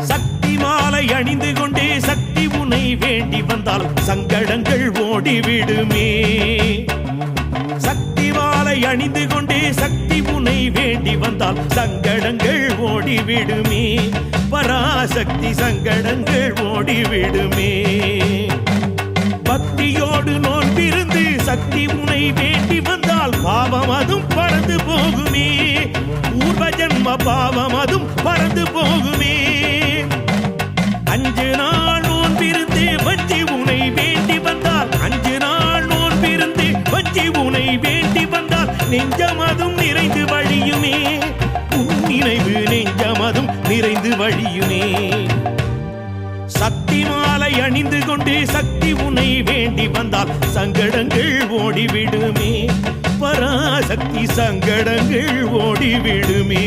சக்தி மாலை அணிந்து கொண்டே சக்தி உனை வேண்டி வந்தால் சங்கடங்கள் ஓடிவிடுமே. சக்தி மாலை அணிந்து கொண்டே சக்தி உனை வேண்டி வந்தால் சங்கடங்கள் ஓடிவிடுமே. பராசக்தி சங்கடங்கள் ஓடிவிடுமே. பக்தியோடு நோன்பிருந்து சக்தி உனை வேண்டி வந்தால் பாவம் அதுவும் பறந்து போகுமே. பூர்வ ஜன்ம பாவம் அதுவும் பறந்து போகுமே. 5 நாள் நோன்பிருந்து வஞ்சி உனை வேண்டி வந்தால் 5 நாள் நோன்பிருந்து வஞ்சி உனை வேண்டி வந்தால் நெஞ்சமதும் நிறைந்து வழியுமே. உன் நினைவு நெஞ்சமதும் நிறைந்து வழியுமே. சக்தி மாலை அணிந்து கொண்டு சக்தி உனை வேண்டி வந்தால் சங்கடங்கள் ஓடிவிடுமே. பராசக்தி சங்கடங்கள் ஓடிவிடுமே.